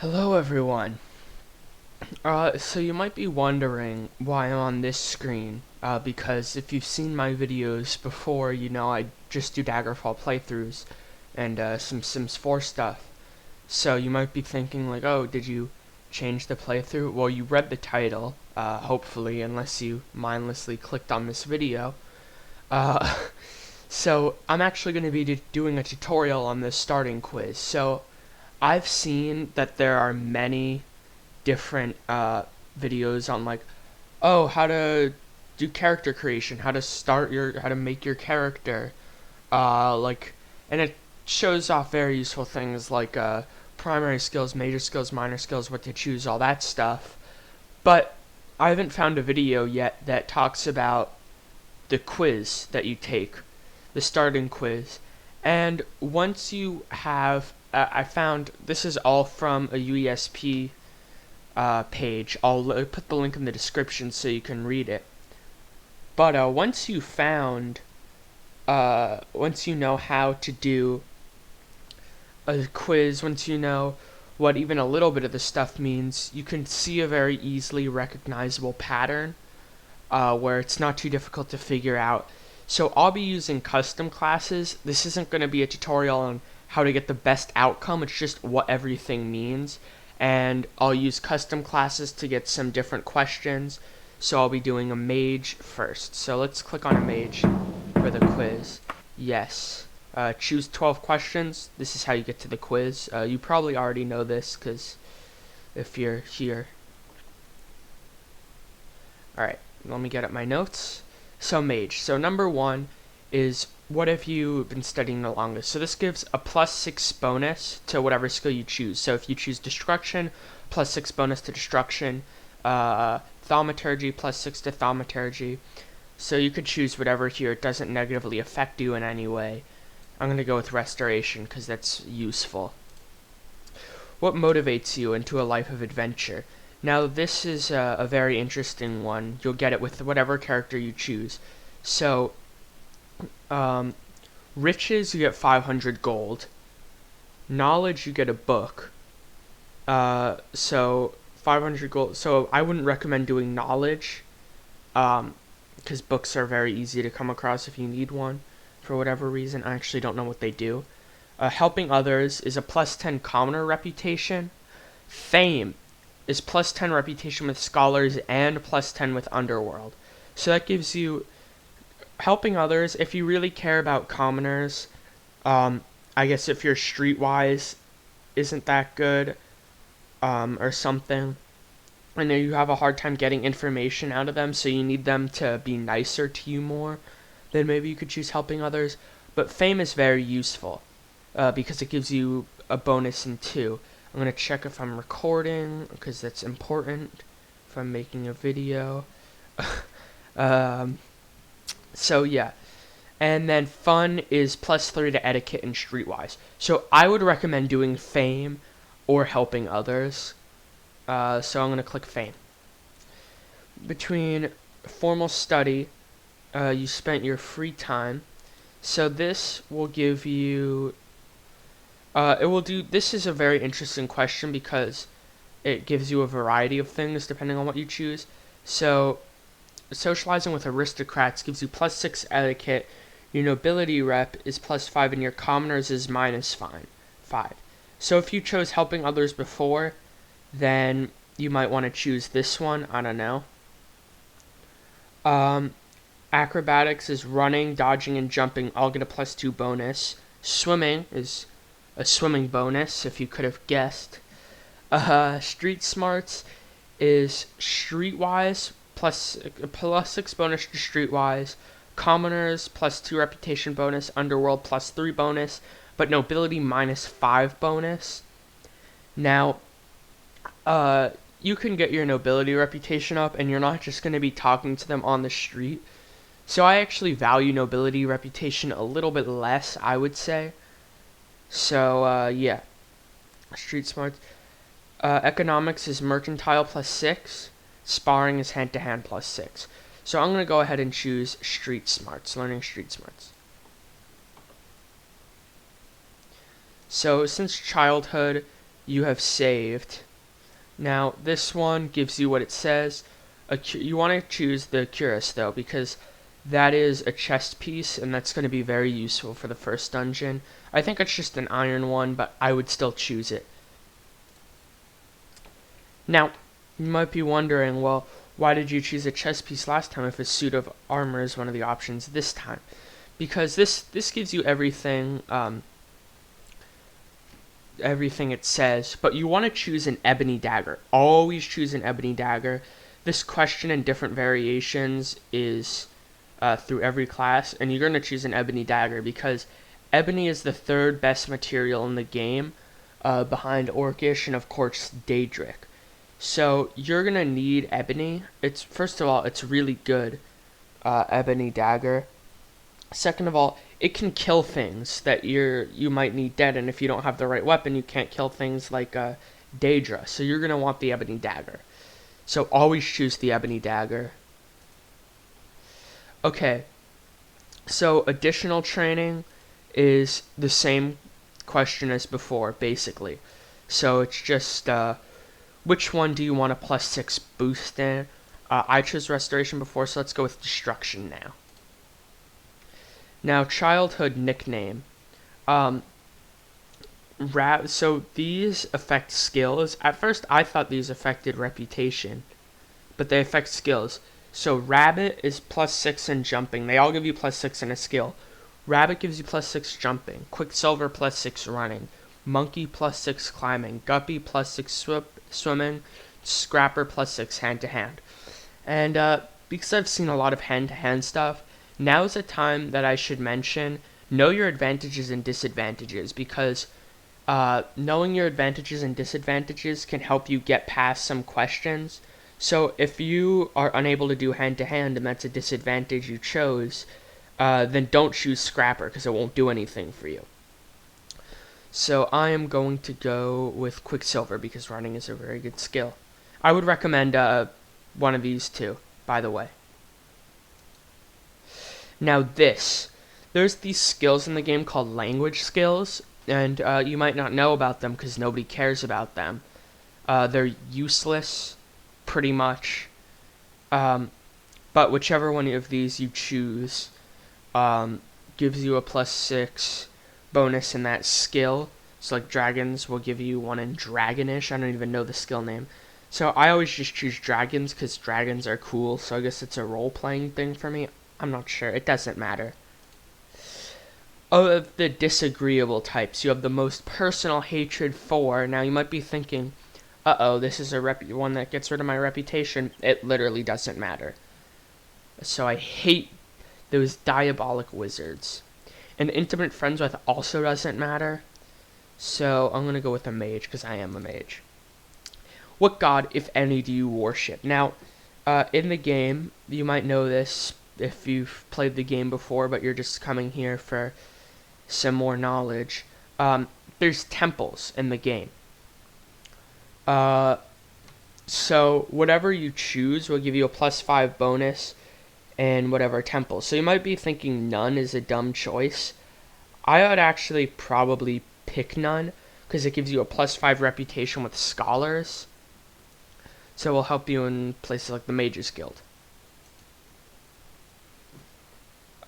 Hello everyone. So you might be wondering why I'm on this screen, because if you've seen my videos before, you know I just do Daggerfall playthroughs and some Sims 4 stuff. So you might be thinking like, oh, did you change the playthrough? Well, you read the title, hopefully, unless you mindlessly clicked on this video. Uh, so I'm actually going to be doing a tutorial on this starting quiz. So I've seen that there are many different videos on like, oh, how to do character creation, how to make your character, like, and it shows off very useful things like primary skills, major skills, minor skills, what to choose, all that stuff. But I haven't found a video yet that talks about the quiz that you take, the starting quiz. And once you have, I found this is all from a USEP page. I'll put the link in the description so you can read it. But once you know how to do a quiz, once you know what even a little bit of the stuff means, you can see a very easily recognizable pattern where it's not too difficult to figure out. So I'll be using custom classes. This isn't going to be a tutorial on how to get the best outcome, it's just what everything means. And I'll use custom classes to get some different questions. So I'll be doing a mage first. So let's click on a mage for the quiz. Yes. Choose 12 questions. This is how you get to the quiz. You probably already know this because if you're here. Alright, let me get up my notes. So mage. So number one is what have you been studying the longest? So this gives a +6 bonus to whatever skill you choose. So if you choose destruction, +6 bonus to destruction. Thaumaturgy, +6 to thaumaturgy. So you could choose whatever here. It doesn't negatively affect you in any way. I'm going to go with restoration because that's useful. What motivates you into a life of adventure? Now this is a very interesting one. You'll get it with whatever character you choose. So, riches, you get 500 gold. Knowledge, you get a book. So 500 gold. So I wouldn't recommend doing knowledge, because books are very easy to come across if you need one for whatever reason. I actually don't know what they do. Helping others is a +10 commoner reputation. Fame is +10 reputation with scholars and +10 with underworld. So that gives you helping others. If you really care about commoners, I guess if you're streetwise isn't that good, or something, and you have a hard time getting information out of them, so you need them to be nicer to you more, then maybe you could choose helping others. But fame is very useful, because it gives you a bonus in 2. I'm going to check if I'm recording, because that's important if I'm making a video. So yeah. And then fun is +3 to etiquette and streetwise. So I would recommend doing fame or helping others. So I'm going to click fame. Between formal study, you spent your free time. So this will give you this is a very interesting question because it gives you a variety of things depending on what you choose. So, socializing with aristocrats gives you +6 etiquette, your nobility rep is +5, and your commoners is -5. So if you chose helping others before, then you might want to choose this one, I don't know. Acrobatics is running, dodging, and jumping, all get a +2 bonus. Swimming is a swimming bonus, if you could have guessed. Street smarts is streetwise, +6 bonus to streetwise. Commoners, +2 reputation bonus. Underworld, +3 bonus. But nobility, -5 bonus. Now, you can get your nobility reputation up, and you're not just going to be talking to them on the street. So I actually value nobility reputation a little bit less, I would say. So, yeah. Street smarts. Economics is mercantile +6. Sparring is hand-to-hand +6. So I'm going to go ahead and choose street smarts, learning street smarts. So since childhood, you have saved. Now this one gives you what it says. You want to choose the cuirass though, because that is a chest piece and that's going to be very useful for the first dungeon. I think it's just an iron one, but I would still choose it. Now you might be wondering, well, why did you choose a chest piece last time if a suit of armor is one of the options this time? Because this gives you everything everything it says, but you want to choose an ebony dagger. Always choose an ebony dagger. This question in different variations is through every class, and you're going to choose an ebony dagger because ebony is the third best material in the game, behind Orcish and of course Daedric. So you're going to need ebony. It's first of all, it's really good, ebony dagger. Second of all, it can kill things that you might need dead, and if you don't have the right weapon, you can't kill things like Daedra. So you're gonna want the ebony dagger. So always choose the ebony dagger. Okay. So additional training is the same question as before, basically. So it's just which one do you want a +6 boost in? I chose restoration before, so let's go with destruction now. Now, childhood nickname. So these affect skills. At first, I thought these affected reputation, but they affect skills. So rabbit is +6 in jumping. They all give you +6 in a skill. Rabbit gives you +6 jumping. Quicksilver +6 running. Monkey +6 climbing. Guppy +6 swimming. Scrapper +6 hand-to-hand. And because I've seen a lot of hand-to-hand stuff, now's the time that I should mention, know your advantages and disadvantages, because knowing your advantages and disadvantages can help you get past some questions. So if you are unable to do hand-to-hand and that's a disadvantage you chose, then don't choose Scrapper because it won't do anything for you. So I am going to go with Quicksilver because running is a very good skill. I would recommend one of these two, by the way. Now there's these skills in the game called language skills, and you might not know about them because nobody cares about them. They're useless, pretty much. But whichever one of these you choose gives you a +6 bonus in that skill. So like dragons will give you one in Dragonish. I don't even know the skill name. So I always just choose dragons because dragons are cool, so I guess it's a role-playing thing for me. I'm not sure. It doesn't matter. Of the disagreeable types, you have the most personal hatred for. Now you might be thinking, uh-oh, this is one that gets rid of my reputation. It literally doesn't matter. So I hate those diabolic wizards. And intimate friends with also doesn't matter. So I'm going to go with a mage because I am a mage. What god, if any, do you worship? Now, in the game, you might know this if you've played the game before, but you're just coming here for some more knowledge. There's temples in the game. So whatever you choose will give you a +5 bonus in whatever temple. So you might be thinking none is a dumb choice. I would actually probably pick none because it gives you a +5 reputation with scholars. So it will help you in places like the Mages Guild.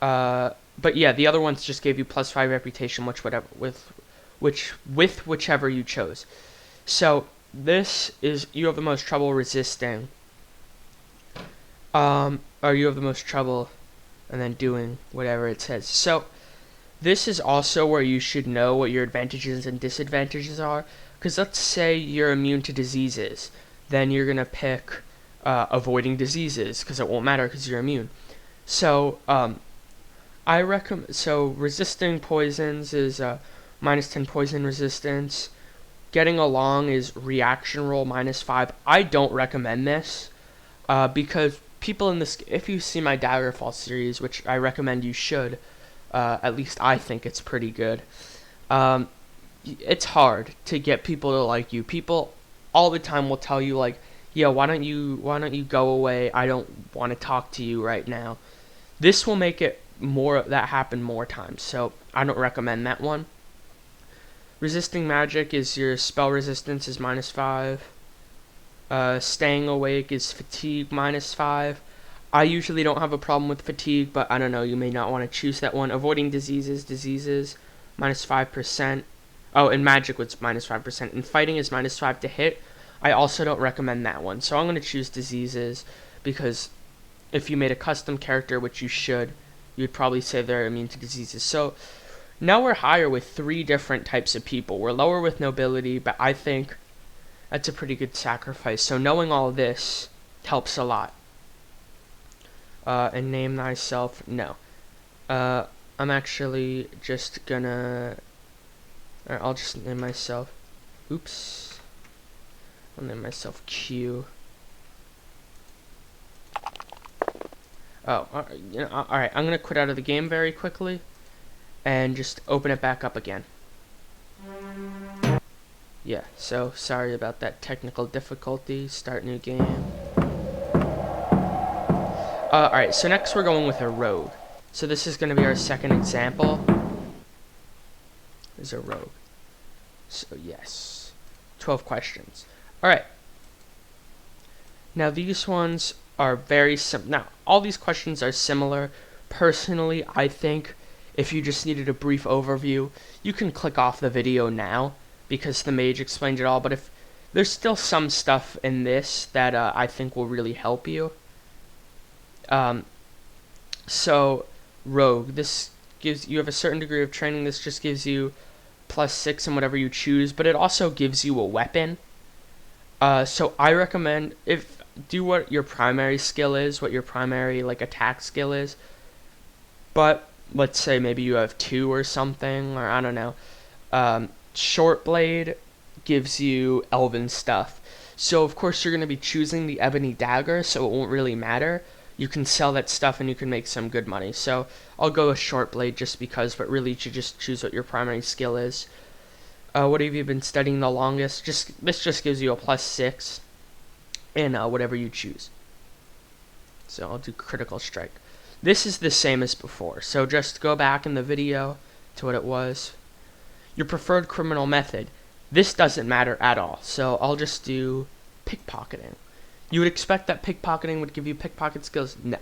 But yeah, the other ones just gave you +5 reputation, with whichever you chose. So this is, you have the most trouble resisting, or you have the most trouble and then doing whatever it says. So this is also where you should know what your advantages and disadvantages are, because let's say you're immune to diseases, then you're gonna pick avoiding diseases because it won't matter because you're immune. So I recommend, so resisting poisons is -10 poison resistance. Getting along is reaction roll -5. I don't recommend this because people in this, if you see my Daggerfall series, which I recommend you should, at least I think it's pretty good. It's hard to get people to like you. People all the time will tell you like, yeah, why don't you go away? I don't want to talk to you right now. This will make it that happen more times, so I don't recommend that one. Resisting magic is your spell resistance is -5. Staying awake is fatigue -5. I usually don't have a problem with fatigue, but I don't know, you may not want to choose that one. Avoiding diseases -5%. Oh, and magic was -5%. And fighting is -5 to hit. I also don't recommend that one. So I'm going to choose diseases because if you made a custom character, which you should, you'd probably say they're immune to diseases. So now we're higher with 3 different types of people. We're lower with nobility, but I think that's a pretty good sacrifice. So knowing all this helps a lot. And name thyself, no. I'm actually just gonna, or I'll just name myself, oops. I'll name myself Q. Oh, alright, I'm gonna quit out of the game very quickly and just open it back up again. Yeah, so sorry about that technical difficulty. Start new game. Alright, so next we're going with a rogue. So this is going to be our second example. Is a rogue. So yes, 12 questions. Alright. Now these ones are very now all these questions are similar. Personally, I think if you just needed a brief overview, you can click off the video now, because the mage explained it all, but if there's still some stuff in this that I think will really help you. So rogue, this gives you have a certain degree of training. This just gives you +6 in whatever you choose, but it also gives you a weapon. So I recommend do what your primary skill is, what your primary attack skill is. But let's say maybe you have 2 or something, or I don't know. Short blade gives you elven stuff. So of course you're going to be choosing the ebony dagger, so it won't really matter. You can sell that stuff and you can make some good money. So I'll go with short blade just because, but really you should just choose what your primary skill is. What have you been studying the longest? This just gives you a +6 in whatever you choose. So I'll do critical strike. This is the same as before. So just go back in the video to what it was. Your preferred criminal method. This doesn't matter at all. So I'll just do pickpocketing. You would expect that pickpocketing would give you pickpocket skills? No.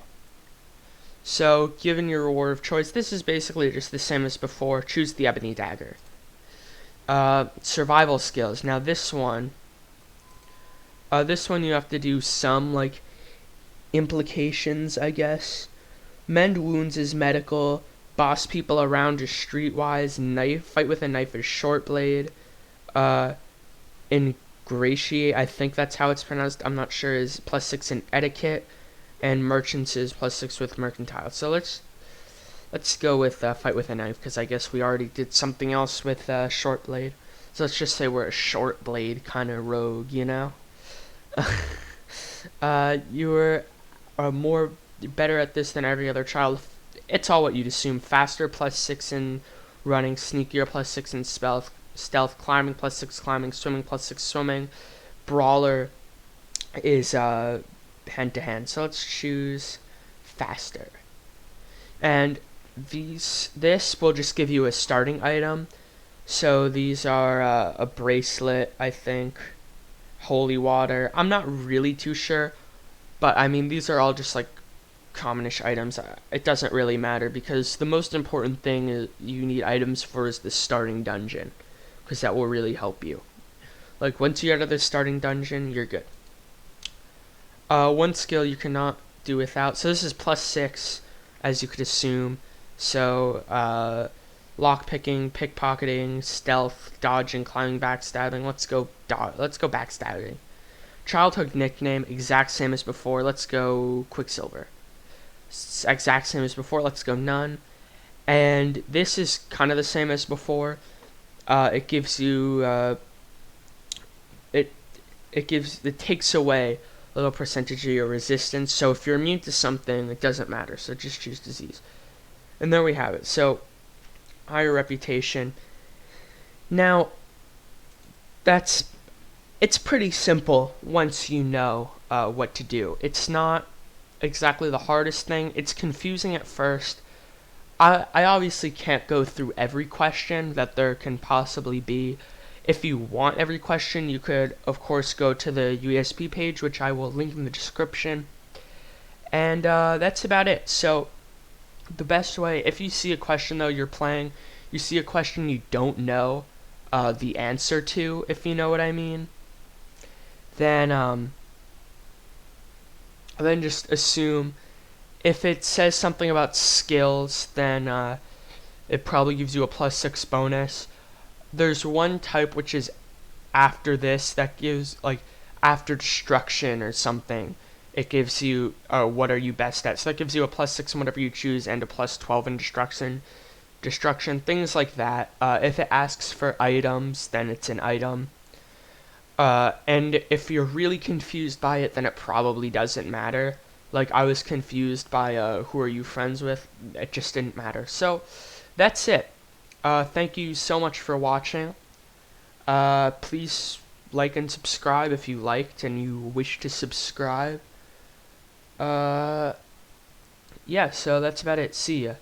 So given your reward of choice, this is basically just the same as before. Choose the ebony dagger. Survival skills. Now this one you have to do some implications, I guess. Mend wounds is medical. Boss people around is streetwise. Knife, fight with a knife is short blade. Ingratiate, I think that's how it's pronounced, I'm not sure, is +6 in etiquette. And merchants is +6 with mercantile. So let's go with fight with a knife, because I guess we already did something else with short blade. So let's just say we're a short blade kind of rogue, you know. You're better at this than every other child. It's all what you'd assume. Faster, +6 in running. Sneakier, +6 in stealth. Climbing, +6 climbing. Swimming, +6 swimming. Brawler is hand to hand. So let's choose faster. And this will just give you a starting item. So these are a bracelet, I think. Holy water. I'm not really too sure, but I mean these are all just commonish items. It doesn't really matter, because the most important thing you need items for is the starting dungeon, because that will really help you. Once you're out of the starting dungeon, you're good. One skill you cannot do without. So this is +6, as you could assume. So lockpicking, pickpocketing, stealth, dodging, climbing, backstabbing. Let's go backstabbing. Childhood nickname, exact same as before. Let's go Quicksilver. Exact same as before. Let's go none. And this is kind of the same as before. It gives you it takes away a little percentage of your resistance. So if you're immune to something, it doesn't matter. So just choose disease. And there we have it. So higher reputation. Now it's pretty simple once you know what to do. It's not exactly the hardest thing. It's confusing at first. I obviously can't go through every question that there can possibly be. If you want every question, you could, of course, go to the USP page, which I will link in the description. And that's about it. So the best way, if you see a question though you're playing, you see a question you don't know the answer to, if you know what I mean, then just assume if it says something about skills, then it probably gives you a +6 bonus. There's one type which is after this that gives, like, after destruction or something, it gives you what are you best at. So that gives you a +6 in whatever you choose and a +12 in destruction, things like that. If it asks for items, then it's an item. And if you're really confused by it, then it probably doesn't matter. Like, I was confused by who are you friends with. It just didn't matter. So that's it. Thank you so much for watching. Please like and subscribe if you liked and you wish to subscribe. Yeah, so that's about it. See ya.